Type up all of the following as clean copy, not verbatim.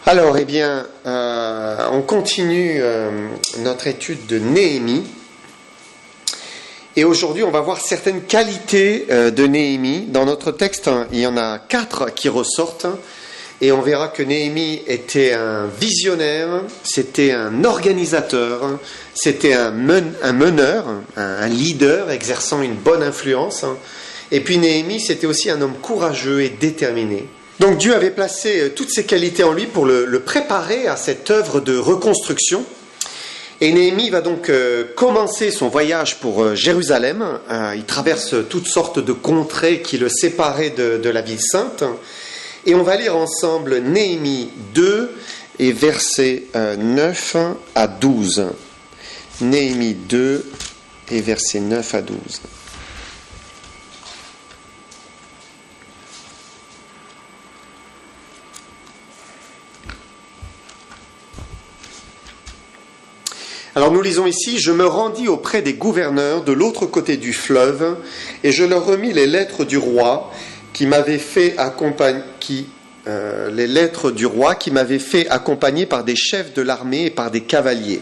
Alors, on continue notre étude de Néhémie. Et aujourd'hui, on va voir certaines qualités de Néhémie. Dans notre texte, il y en a 4 qui ressortent. Et on verra que Néhémie était un visionnaire, c'était un organisateur, c'était un meneur, un leader exerçant une bonne influence. Et puis Néhémie, c'était aussi un homme courageux et déterminé. Donc Dieu avait placé toutes ces qualités en lui pour le préparer à cette œuvre de reconstruction. Et Néhémie va donc commencer son voyage pour Jérusalem. Il traverse toutes sortes de contrées qui le séparaient de la ville sainte. Et on va lire ensemble Néhémie 2 et versets 9 à 12. Néhémie 2 et versets 9 à 12. Alors nous lisons ici, « Je me rendis auprès des gouverneurs de l'autre côté du fleuve, et je leur remis les lettres du roi qui m'avaient fait accompagner, par des chefs de l'armée et par des cavaliers.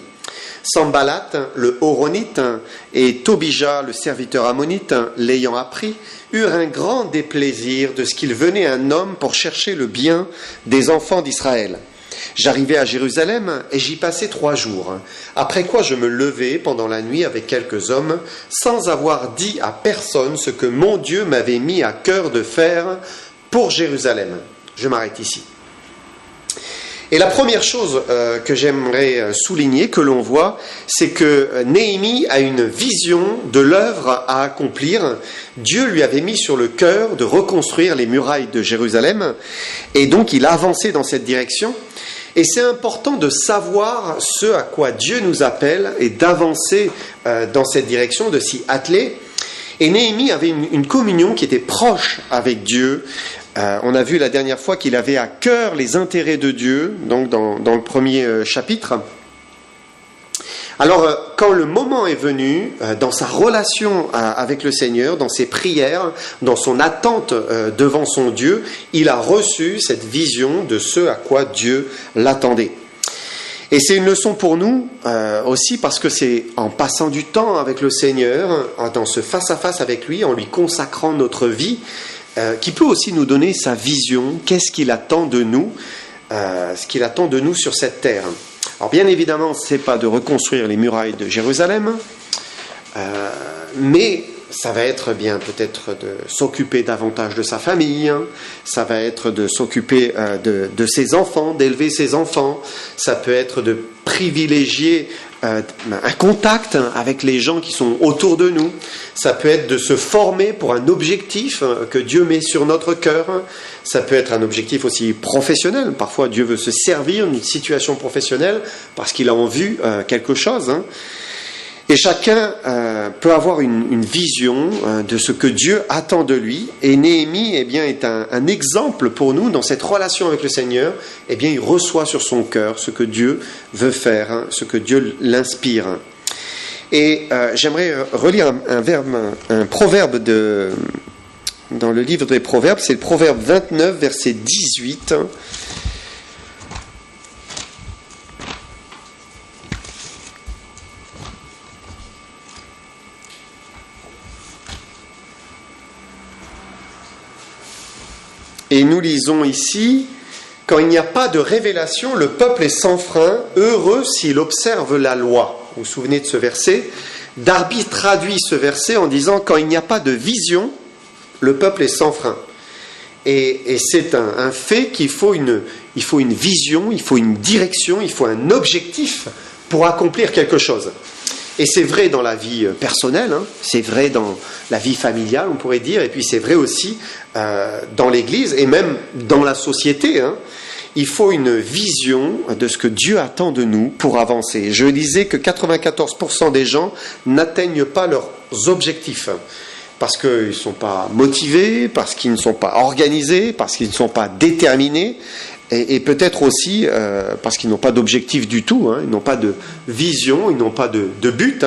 Sanballat, le Horonite, et Tobija, le serviteur ammonite, l'ayant appris, eurent un grand déplaisir de ce qu'il venait un homme pour chercher le bien des enfants d'Israël. J'arrivai à Jérusalem et j'y passai 3 jours, après quoi je me levai pendant la nuit avec quelques hommes, sans avoir dit à personne ce que mon Dieu m'avait mis à cœur de faire pour Jérusalem. » Je m'arrête ici. Et la première chose que j'aimerais souligner, que l'on voit, c'est que Néhémie a une vision de l'œuvre à accomplir. Dieu lui avait mis sur le cœur de reconstruire les murailles de Jérusalem, et donc il a avancé dans cette direction. Et c'est important de savoir ce à quoi Dieu nous appelle et d'avancer dans cette direction, de s'y atteler. Et Néhémie avait une communion qui était proche avec Dieu. On a vu la dernière fois qu'il avait à cœur les intérêts de Dieu, donc dans le premier chapitre. Alors, quand le moment est venu, dans sa relation avec le Seigneur, dans ses prières, dans son attente devant son Dieu, il a reçu cette vision de ce à quoi Dieu l'attendait. Et c'est une leçon pour nous aussi parce que c'est en passant du temps avec le Seigneur, dans ce face-à-face avec lui, en lui consacrant notre vie, qui peut aussi nous donner sa vision, qu'est-ce qu'il attend de nous, ce qu'il attend de nous sur cette terre. Alors bien évidemment, ce n'est pas de reconstruire les murailles de Jérusalem, mais ça va être bien peut-être de s'occuper davantage de sa famille, ça va être de s'occuper de ses enfants, d'élever ses enfants, ça peut être de privilégier un contact avec les gens qui sont autour de nous, ça peut être de se former pour un objectif que Dieu met sur notre cœur, ça peut être un objectif aussi professionnel, parfois Dieu veut se servir d'une situation professionnelle parce qu'il a en vue quelque chose, Et chacun peut avoir une vision de ce que Dieu attend de lui. Et Néhémie est un exemple pour nous dans cette relation avec le Seigneur. Il reçoit sur son cœur ce que Dieu veut faire, ce que Dieu l'inspire. Et j'aimerais relire un proverbe dans le livre des Proverbes. C'est le proverbe 29, verset 18. Et nous lisons ici, « Quand il n'y a pas de révélation, le peuple est sans frein, heureux s'il observe la loi. » Vous vous souvenez de ce verset ? Darby traduit ce verset en disant, « Quand il n'y a pas de vision, le peuple est sans frein. » Et c'est un fait qu'il faut une vision, il faut une direction, il faut un objectif pour accomplir quelque chose. Et c'est vrai dans la vie personnelle, c'est vrai dans la vie familiale, on pourrait dire, et puis c'est vrai aussi dans l'Église et même dans la société. Il faut une vision de ce que Dieu attend de nous pour avancer. Je disais que 94% des gens n'atteignent pas leurs objectifs parce qu'ils ne sont pas motivés, parce qu'ils ne sont pas organisés, parce qu'ils ne sont pas déterminés. Et peut-être aussi parce qu'ils n'ont pas d'objectif du tout, ils n'ont pas de vision, ils n'ont pas de but.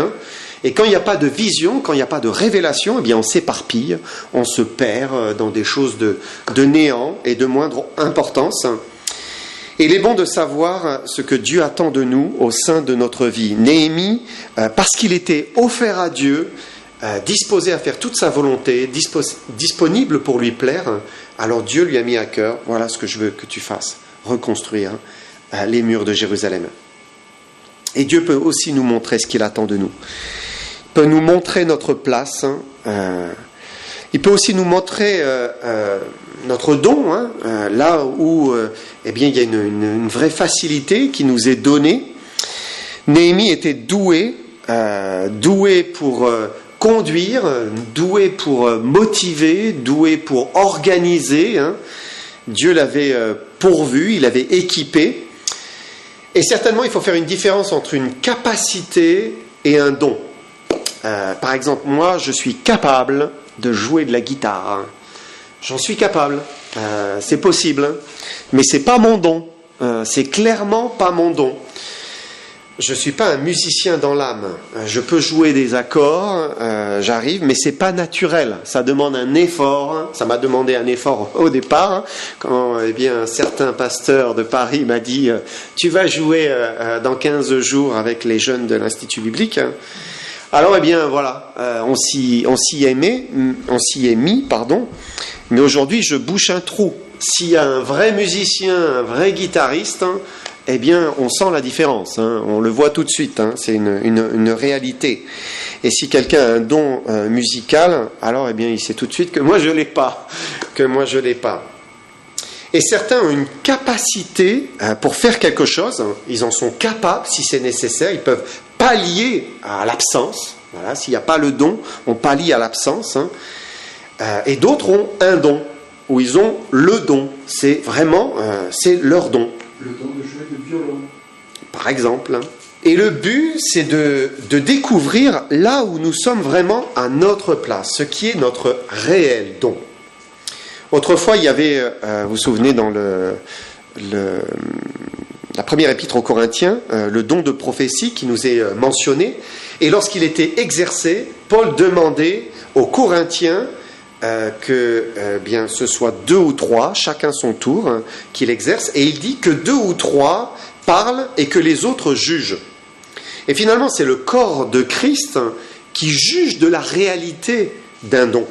Et quand il n'y a pas de vision, quand il n'y a pas de révélation, on s'éparpille, on se perd dans des choses de néant et de moindre importance. Et il est bon de savoir ce que Dieu attend de nous au sein de notre vie. Néhémie, parce qu'il était offert à Dieu, disposé à faire toute sa volonté, disponible pour lui plaire, alors Dieu lui a mis à cœur, voilà ce que je veux que tu fasses, reconstruire les murs de Jérusalem. Et Dieu peut aussi nous montrer ce qu'il attend de nous. Il peut nous montrer notre place. Il peut aussi nous montrer notre don, là où eh bien, il y a une vraie facilité qui nous est donnée. Néhémie était doué pour conduire, doué pour motiver, doué pour organiser. Dieu l'avait pourvu, il l'avait équipé. Et certainement, il faut faire une différence entre une capacité et un don. Par exemple, moi, je suis capable de jouer de la guitare. J'en suis capable. C'est possible. Mais c'est pas mon don. C'est clairement pas mon don. Je suis pas un musicien dans l'âme. Je peux jouer des accords, j'arrive, mais c'est pas naturel. Ça demande un effort. Ça m'a demandé un effort au départ. Quand un certain pasteur de Paris m'a dit tu vas jouer dans 15 jours avec les jeunes de l'Institut biblique. Alors voilà, on s'y est mis, mais aujourd'hui je bouche un trou. S'il y a un vrai musicien, un vrai guitariste, on sent la différence, on le voit tout de suite, c'est une réalité. Et si quelqu'un a un don musical, alors il sait tout de suite que moi je l'ai pas, Et certains ont une capacité pour faire quelque chose, ils en sont capables si c'est nécessaire, ils peuvent pallier à l'absence. Voilà, s'il n'y a pas le don, on pallie à l'absence. Et d'autres ont un don, où ils ont le don. C'est vraiment, c'est leur don. Le don de jouer de violon. Par exemple. Et le but, c'est de découvrir là où nous sommes vraiment à notre place, ce qui est notre réel don. Autrefois, il y avait, vous vous souvenez, dans la première épître aux Corinthiens, le don de prophétie qui nous est mentionné. Et lorsqu'il était exercé, Paul demandait aux Corinthiens ce soit 2 ou 3, chacun son tour, qu'il exerce. Et il dit que 2 ou 3 parlent et que les autres jugent. Et finalement, c'est le corps de Christ qui juge de la réalité d'un don.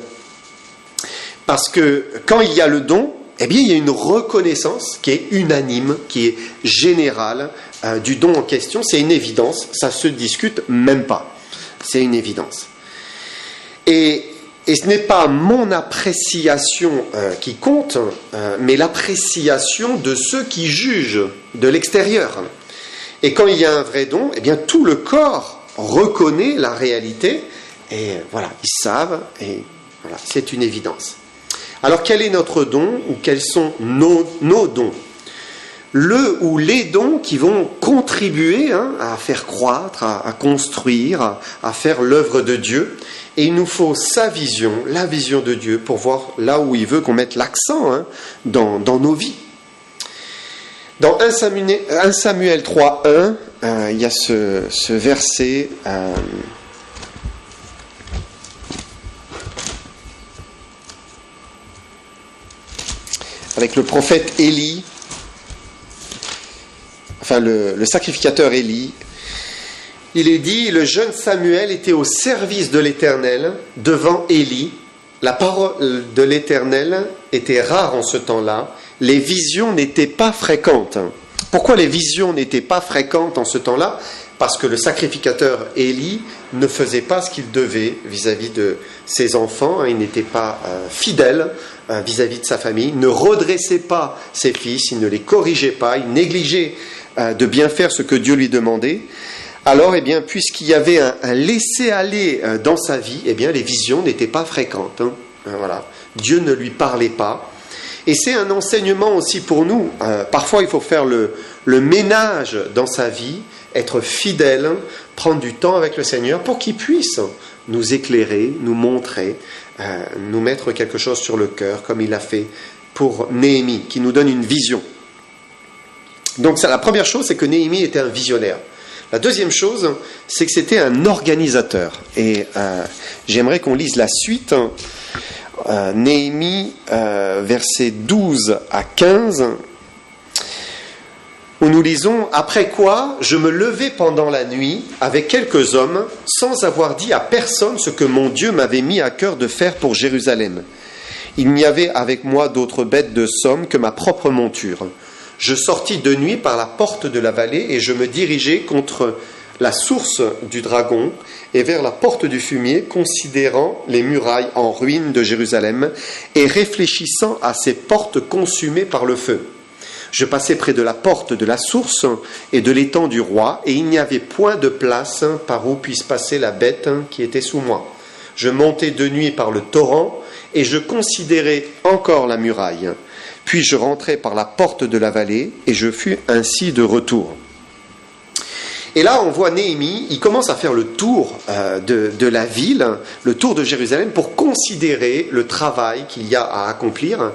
Parce que quand il y a le don, il y a une reconnaissance qui est unanime, qui est générale du don en question. C'est une évidence, ça se discute même pas. C'est une évidence. Et ce n'est pas mon appréciation qui compte, mais l'appréciation de ceux qui jugent de l'extérieur. Et quand il y a un vrai don, tout le corps reconnaît la réalité, et voilà, ils savent, et voilà, c'est une évidence. Alors quel est notre don, ou quels sont nos dons ? Le ou les dons qui vont contribuer à faire croître, à construire, à faire l'œuvre de Dieu. Et il nous faut sa vision, la vision de Dieu, pour voir là où il veut qu'on mette l'accent dans nos vies. Dans 1 Samuel 3.1, il y a ce verset... avec le prophète Élie, le sacrificateur Élie, il est dit, le jeune Samuel était au service de l'Éternel devant Élie. La parole de l'Éternel était rare en ce temps-là. Les visions n'étaient pas fréquentes. Pourquoi les visions n'étaient pas fréquentes en ce temps-là ? Parce que le sacrificateur Élie ne faisait pas ce qu'il devait vis-à-vis de ses enfants. Il n'était pas fidèle vis-à-vis de sa famille, ne redressait pas ses fils, il ne les corrigeait pas, il négligeait de bien faire ce que Dieu lui demandait. Alors, puisqu'il y avait un laisser-aller dans sa vie, les visions n'étaient pas fréquentes. Voilà. Dieu ne lui parlait pas. Et c'est un enseignement aussi pour nous. Parfois, il faut faire le ménage dans sa vie, être fidèle, prendre du temps avec le Seigneur pour qu'il puisse nous éclairer, nous montrer, nous mettre quelque chose sur le cœur, comme il a fait pour Néhémie, qui nous donne une vision. Donc la première chose, c'est que Néhémie était un visionnaire. La deuxième chose, c'est que c'était un organisateur. Et j'aimerais qu'on lise la suite. Néhémie, versets 12 à 15. où nous lisons « Après quoi, je me levai pendant la nuit avec quelques hommes, sans avoir dit à personne ce que mon Dieu m'avait mis à cœur de faire pour Jérusalem. Il n'y avait avec moi d'autres bêtes de somme que ma propre monture. Je sortis de nuit par la porte de la vallée et je me dirigeai contre la source du dragon et vers la porte du fumier, considérant les murailles en ruine de Jérusalem et réfléchissant à ces portes consumées par le feu. Je passai près de la porte de la source et de l'étang du roi, et il n'y avait point de place par où puisse passer la bête qui était sous moi. Je montai de nuit par le torrent, et je considérai encore la muraille. Puis je rentrai par la porte de la vallée, et je fus ainsi de retour. » Et là, on voit Néhémie, il commence à faire le tour de la ville, le tour de Jérusalem, pour considérer le travail qu'il y a à accomplir.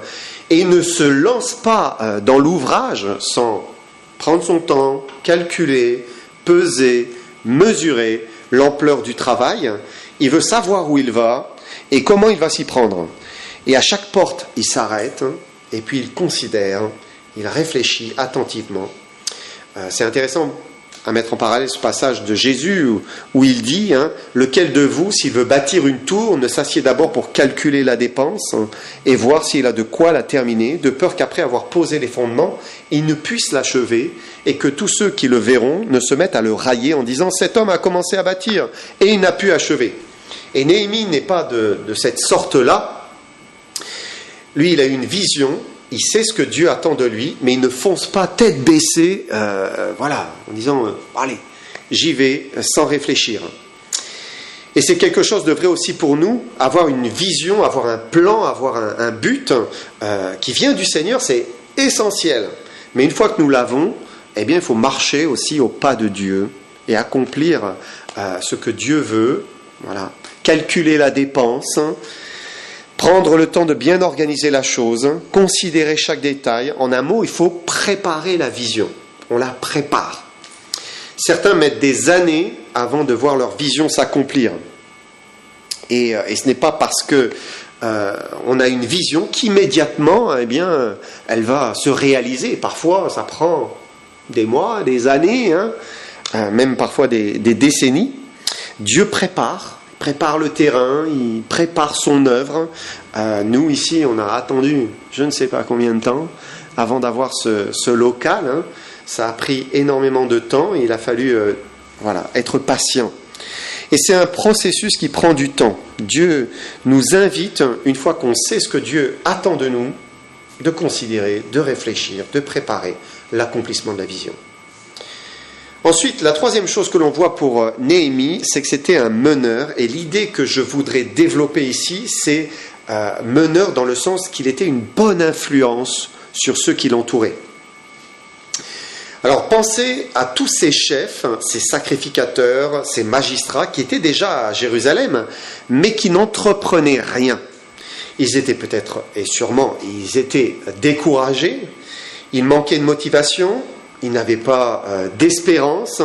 Et il ne se lance pas dans l'ouvrage sans prendre son temps, calculer, peser, mesurer l'ampleur du travail. Il veut savoir où il va et comment il va s'y prendre. Et à chaque porte, il s'arrête et puis il considère, il réfléchit attentivement. C'est intéressant à mettre en parallèle ce passage de Jésus où il dit lequel de vous, s'il veut bâtir une tour, ne s'assied d'abord pour calculer la dépense et voir s'il a de quoi la terminer, de peur qu'après avoir posé les fondements, il ne puisse l'achever et que tous ceux qui le verront ne se mettent à le railler en disant « cet homme a commencé à bâtir et il n'a pu achever ». Et Néhémie n'est pas de cette sorte-là. Lui, il a une vision. Il sait ce que Dieu attend de lui, mais il ne fonce pas tête baissée, en disant allez, j'y vais, sans réfléchir. Et c'est quelque chose de vrai aussi pour nous, avoir une vision, avoir un plan, avoir un but qui vient du Seigneur, c'est essentiel. Mais une fois que nous l'avons, eh bien, il faut marcher aussi au pas de Dieu et accomplir ce que Dieu veut. Voilà, calculer la dépense. Prendre le temps de bien organiser la chose, considérer chaque détail. En un mot, il faut préparer la vision. On la prépare. Certains mettent des années avant de voir leur vision s'accomplir. Et ce n'est pas parce que on a une vision qu'immédiatement, elle va se réaliser. Parfois, ça prend des mois, des années, même parfois des décennies. Dieu prépare le terrain, il prépare son œuvre. Nous, ici, on a attendu je ne sais pas combien de temps avant d'avoir ce local. Ça a pris énormément de temps et il a fallu être patient. Et c'est un processus qui prend du temps. Dieu nous invite, une fois qu'on sait ce que Dieu attend de nous, de considérer, de réfléchir, de préparer l'accomplissement de la vision. Ensuite, la troisième chose que l'on voit pour Néhémie, c'est que c'était un meneur. Et l'idée que je voudrais développer ici, c'est meneur dans le sens qu'il était une bonne influence sur ceux qui l'entouraient. Alors pensez à tous ces chefs, ces sacrificateurs, ces magistrats qui étaient déjà à Jérusalem, mais qui n'entreprenaient rien. Ils étaient peut-être, et sûrement, ils étaient découragés, ils manquaient de motivation, ils n'avaient pas d'espérance.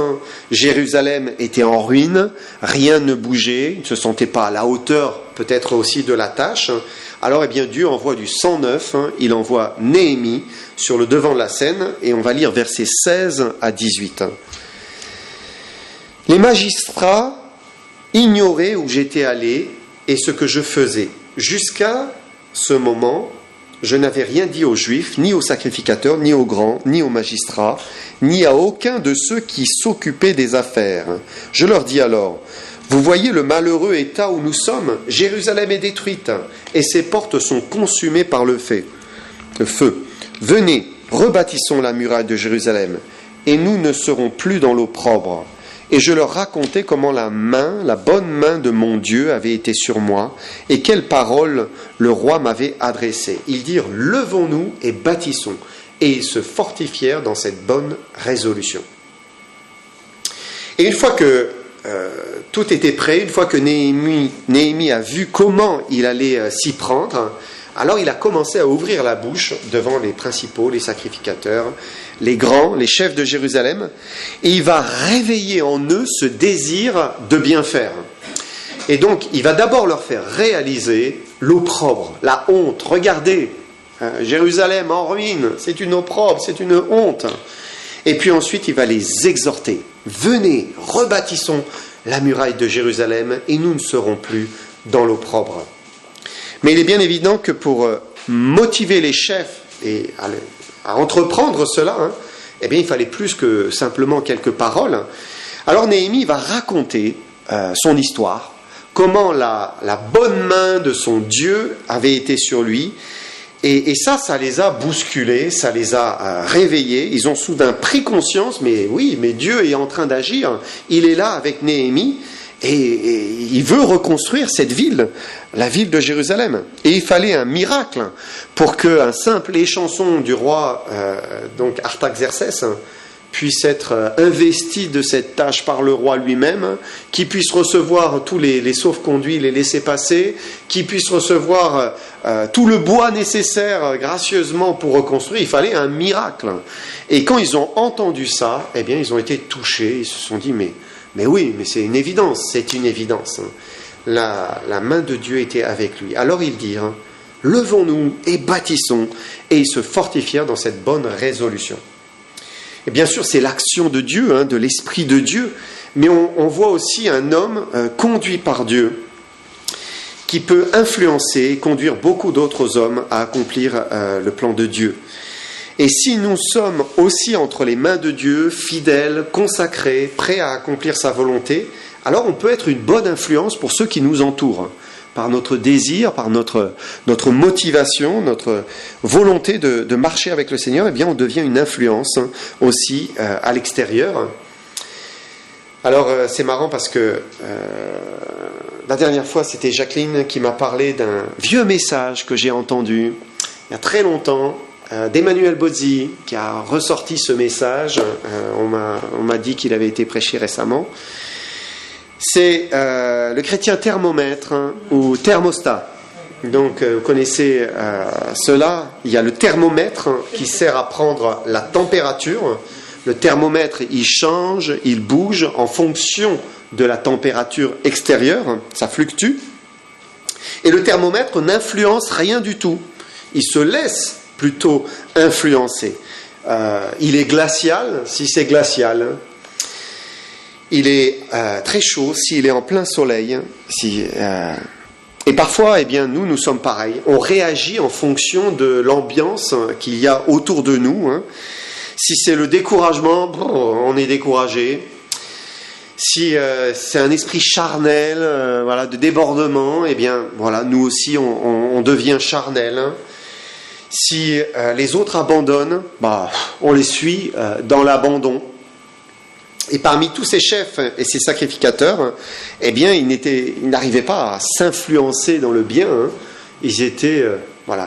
Jérusalem était en ruine, rien ne bougeait, ils ne se sentaient pas à la hauteur peut-être aussi de la tâche. Alors Dieu envoie du sang neuf, il envoie Néhémie sur le devant de la scène, et on va lire versets 16 à 18. Les magistrats ignoraient où j'étais allé et ce que je faisais. Jusqu'à ce moment, je n'avais rien dit aux Juifs, ni aux sacrificateurs, ni aux grands, ni aux magistrats, ni à aucun de ceux qui s'occupaient des affaires. Je leur dis alors, vous voyez le malheureux état où nous sommes, Jérusalem est détruite, et ses portes sont consumées par le feu. Venez, rebâtissons la muraille de Jérusalem, et nous ne serons plus dans l'opprobre. Et je leur racontai comment la bonne main de mon Dieu avait été sur moi, et quelles paroles le roi m'avait adressées. Ils dirent, levons-nous et bâtissons. Et ils se fortifièrent dans cette bonne résolution. Et une fois que tout était prêt, une fois que Néhémie a vu comment il allait s'y prendre, alors il a commencé à ouvrir la bouche devant les principaux, les sacrificateurs, les grands, les chefs de Jérusalem, et il va réveiller en eux ce désir de bien faire. Et donc, il va d'abord leur faire réaliser l'opprobre, la honte. Regardez, Jérusalem en ruine, c'est une opprobre, c'est une honte. Et puis ensuite, il va les exhorter. Venez, rebâtissons la muraille de Jérusalem et nous ne serons plus dans l'opprobre. Mais il est bien évident que pour motiver les chefs et à entreprendre cela, eh bien, il fallait plus que simplement quelques paroles. Alors Néhémie va raconter son histoire, comment la bonne main de son Dieu avait été sur lui. Et ça les a bousculés, ça les a réveillés. Ils ont soudain pris conscience, mais oui, mais Dieu est en train d'agir. Il est là avec Néhémie et il veut reconstruire cette ville, la ville de Jérusalem. Et il fallait un miracle pour qu'un simple échanson du roi, donc Artaxerxès, puisse être investi de cette tâche par le roi lui-même, qui puisse recevoir tous les sauf-conduits, les laissez-passer, qui puisse recevoir tout le bois nécessaire gracieusement pour reconstruire. Il fallait un miracle. Et quand ils ont entendu ça, eh bien, ils ont été touchés. Ils se sont dit, mais oui, mais c'est une évidence, c'est une évidence. La main de Dieu était avec lui. Alors ils dirent, levons-nous et bâtissons. Et ils se fortifièrent dans cette bonne résolution. Et bien sûr, c'est l'action de Dieu, de l'Esprit de Dieu, mais on voit aussi un homme conduit par Dieu qui peut influencer et conduire beaucoup d'autres hommes à accomplir le plan de Dieu. Et si nous sommes aussi entre les mains de Dieu, fidèles, consacrés, prêts à accomplir sa volonté, alors on peut être une bonne influence pour ceux qui nous entourent. Par notre désir, par notre motivation, notre volonté de marcher avec le Seigneur, eh bien, on devient une influence aussi à l'extérieur. Alors, c'est marrant parce que la dernière fois, c'était Jacqueline qui m'a parlé d'un vieux message que j'ai entendu il y a très longtemps, d'Emmanuel Bozzi, qui a ressorti ce message. On m'a dit qu'il avait été prêché récemment. C'est le chrétien thermomètre ou thermostat. Donc vous connaissez cela. Il y a le thermomètre qui sert à prendre la température. Le thermomètre, il change, il bouge en fonction de la température extérieure. Ça fluctue. Et le thermomètre n'influence rien du tout. Il se laisse plutôt influencer. Il est glacial si c'est glacial. Il est très chaud s'il est en plein soleil. Et parfois, eh bien, nous sommes pareils. On réagit en fonction de l'ambiance qu'il y a autour de nous. Si c'est le découragement, on est découragé. Si c'est un esprit charnel, de débordement, eh bien, voilà, nous aussi, on devient charnel. Si les autres abandonnent, on les suit dans l'abandon. Et parmi tous ces chefs et ces sacrificateurs, eh bien, ils n'arrivaient pas à s'influencer dans le bien. Ils étaient,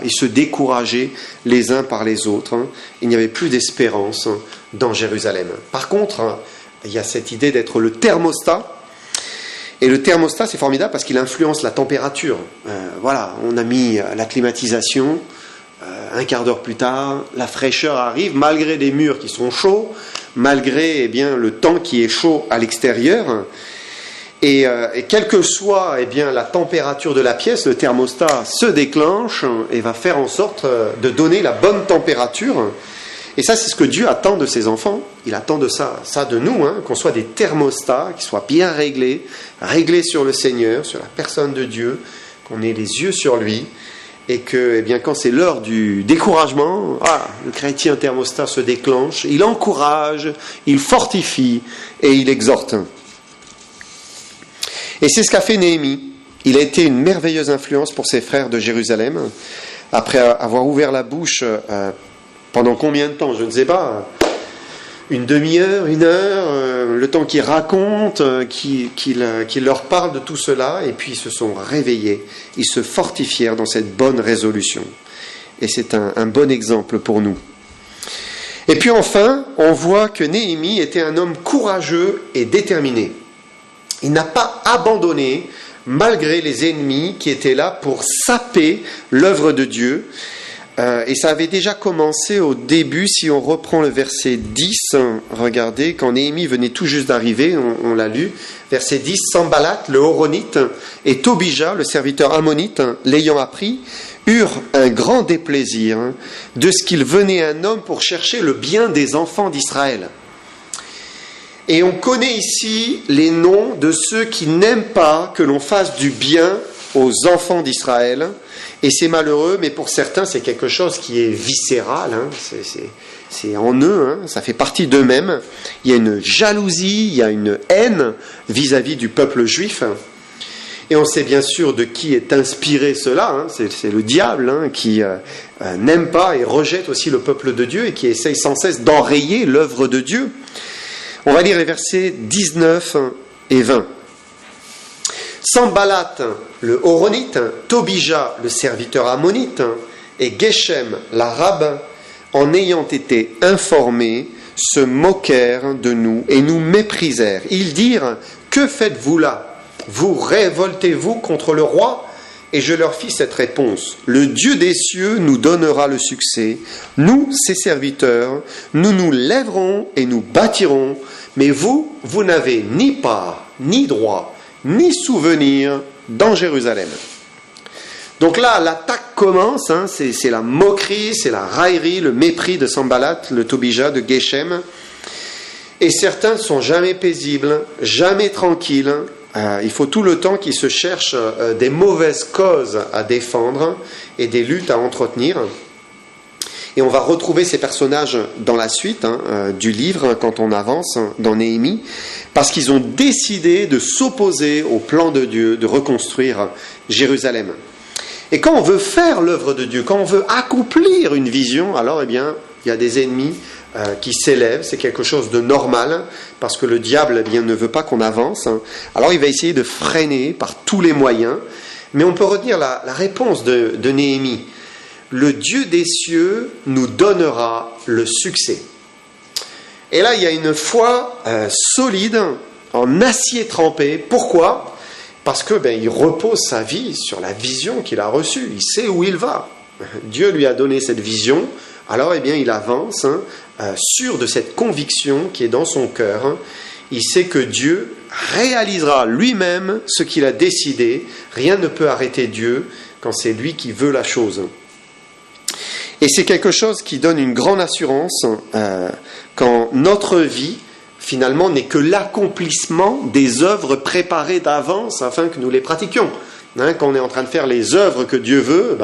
ils se décourageaient les uns par les autres. Il n'y avait plus d'espérance dans Jérusalem. Par contre, il y a cette idée d'être le thermostat. Et le thermostat, c'est formidable parce qu'il influence la température. On a mis la climatisation. Un quart d'heure plus tard, la fraîcheur arrive, malgré les murs qui sont chauds, malgré le temps qui est chaud à l'extérieur. Et quelle que soit la température de la pièce, le thermostat se déclenche et va faire en sorte de donner la bonne température. Et ça, c'est ce que Dieu attend de ses enfants. Il attend de ça de nous, qu'on soit des thermostats, qui soient bien réglés sur le Seigneur, sur la personne de Dieu, qu'on ait les yeux sur lui. Et que, quand c'est l'heure du découragement, le chrétien thermostat se déclenche, il encourage, il fortifie et il exhorte. Et c'est ce qu'a fait Néhémie. Il a été une merveilleuse influence pour ses frères de Jérusalem. Après avoir ouvert la bouche pendant combien de temps, je ne sais pas, une demi-heure, une heure, le temps qu'il raconte, qu'il leur parle de tout cela, et puis ils se sont réveillés, ils se fortifièrent dans cette bonne résolution. Et c'est un bon exemple pour nous. Et puis enfin, on voit que Néhémie était un homme courageux et déterminé. Il n'a pas abandonné, malgré les ennemis qui étaient là pour saper l'œuvre de Dieu. Et ça avait déjà commencé au début, si on reprend le verset 10, regardez, quand Néhémie venait tout juste d'arriver, on l'a lu, verset 10, Sanballat, le Horonite, et Tobija, le serviteur ammonite, l'ayant appris, eurent un grand déplaisir de ce qu'il venait un homme pour chercher le bien des enfants d'Israël. Et on connaît ici les noms de ceux qui n'aiment pas que l'on fasse du bien aux enfants d'Israël. Et c'est malheureux, mais pour certains, c'est quelque chose qui est viscéral. C'est en eux, ça fait partie d'eux-mêmes. Il y a une jalousie, il y a une haine vis-à-vis du peuple juif. Et on sait bien sûr de qui est inspiré cela. C'est le diable qui n'aime pas et rejette aussi le peuple de Dieu et qui essaye sans cesse d'enrayer l'œuvre de Dieu. On va lire les versets 19 et 20. Sanballat, le Horonite, Tobija, le serviteur ammonite, et Geshem, l'arabe, en ayant été informés, se moquèrent de nous et nous méprisèrent. Ils dirent, « Que faites-vous là? Vous révoltez-vous contre le roi ?» Et je leur fis cette réponse, « Le Dieu des cieux nous donnera le succès. Nous, ses serviteurs, nous nous lèverons et nous bâtirons. Mais vous, vous n'avez ni part, ni droit, ni souvenir dans Jérusalem. » Donc là, l'attaque commence, c'est la moquerie, c'est la raillerie, le mépris de Sanballat, le Tobija, de Geshem. Et certains ne sont jamais paisibles, jamais tranquilles. Il faut tout le temps qu'ils se cherchent des mauvaises causes à défendre et des luttes à entretenir. Et on va retrouver ces personnages dans la suite du livre, quand on avance dans Néhémie, parce qu'ils ont décidé de s'opposer au plan de Dieu, de reconstruire Jérusalem. Et quand on veut faire l'œuvre de Dieu, quand on veut accomplir une vision, alors il y a des ennemis qui s'élèvent, c'est quelque chose de normal, parce que le diable ne veut pas qu'on avance. Alors il va essayer de freiner par tous les moyens, mais on peut retenir la réponse de Néhémie. Le Dieu des cieux nous donnera le succès. Et là, il y a une foi solide, en acier trempé. Pourquoi ? Parce que il repose sa vie sur la vision qu'il a reçue. Il sait où il va. Dieu lui a donné cette vision. Alors, il avance, sûr de cette conviction qui est dans son cœur. Il sait que Dieu réalisera lui-même ce qu'il a décidé. Rien ne peut arrêter Dieu quand c'est lui qui veut la chose. Et c'est quelque chose qui donne une grande assurance quand notre vie, finalement, n'est que l'accomplissement des œuvres préparées d'avance afin que nous les pratiquions. Quand on est en train de faire les œuvres que Dieu veut,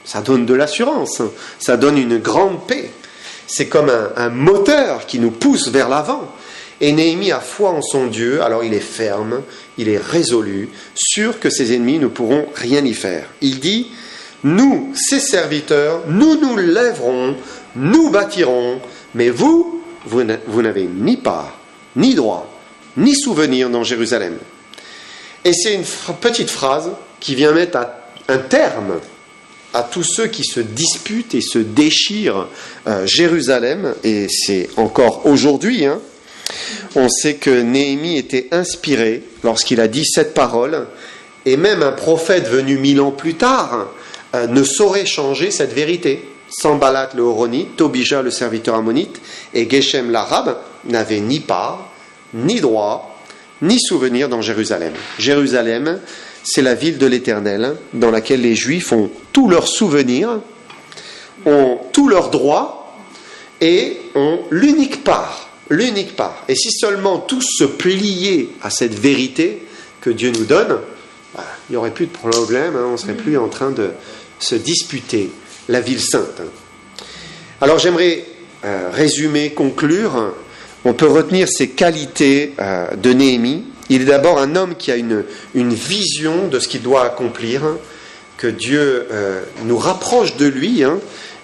ça donne de l'assurance, ça donne une grande paix. C'est comme un moteur qui nous pousse vers l'avant. Et Néhémie a foi en son Dieu, alors il est ferme, il est résolu, sûr que ses ennemis ne pourront rien y faire. Il dit... Nous, ses serviteurs, nous nous lèverons, nous bâtirons, mais vous n'avez ni part, ni droit, ni souvenir dans Jérusalem. Et c'est une petite phrase qui vient mettre un terme à tous ceux qui se disputent et se déchirent Jérusalem, et c'est encore aujourd'hui. On sait que Néhémie était inspiré lorsqu'il a dit cette parole, et même un prophète venu 1000 ans plus tard ne saurait changer cette vérité. Sanballat le Horonite, Tobija le serviteur ammonite et Geshem l'arabe n'avaient ni part, ni droit, ni souvenir dans Jérusalem. Jérusalem, c'est la ville de l'Éternel dans laquelle les Juifs ont tous leurs souvenirs, ont tous leurs droits et ont l'unique part. L'unique part. Et si seulement tous se pliaient à cette vérité que Dieu nous donne, il n'y aurait plus de problème, on ne serait plus en train de se disputer la ville sainte. Alors j'aimerais résumer, conclure. On peut retenir ces qualités de Néhémie. Il est d'abord un homme qui a une vision de ce qu'il doit accomplir, que Dieu nous rapproche de lui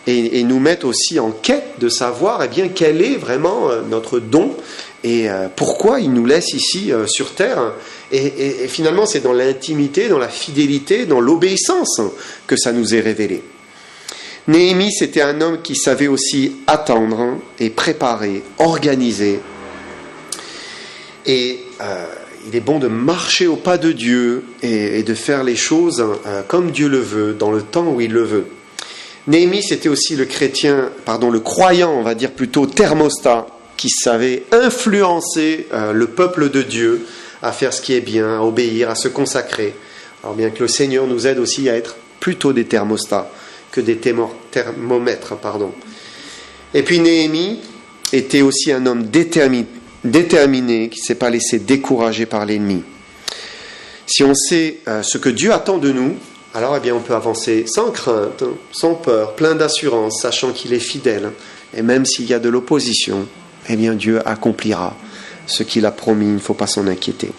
et nous mette aussi en quête de savoir quel est vraiment notre don et pourquoi il nous laisse ici sur terre. Et finalement, c'est dans l'intimité, dans la fidélité, dans l'obéissance que ça nous est révélé. Néhémie, c'était un homme qui savait aussi attendre et préparer, organiser. Et il est bon de marcher au pas de Dieu et de faire les choses comme Dieu le veut, dans le temps où il le veut. Néhémie, c'était aussi le croyant, on va dire plutôt thermostat, qui savait influencer le peuple de Dieu à faire ce qui est bien, à obéir, à se consacrer. Alors bien que le Seigneur nous aide aussi à être plutôt des thermostats que des thermomètres. Et puis Néhémie était aussi un homme déterminé qui ne s'est pas laissé décourager par l'ennemi. Si on sait ce que Dieu attend de nous, alors eh bien, on peut avancer sans crainte, sans peur, plein d'assurance, sachant qu'il est fidèle. Et même s'il y a de l'opposition, eh bien, Dieu accomplira ce qu'il a promis, il ne faut pas s'en inquiéter.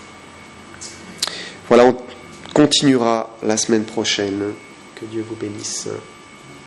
Voilà, on continuera la semaine prochaine. Que Dieu vous bénisse.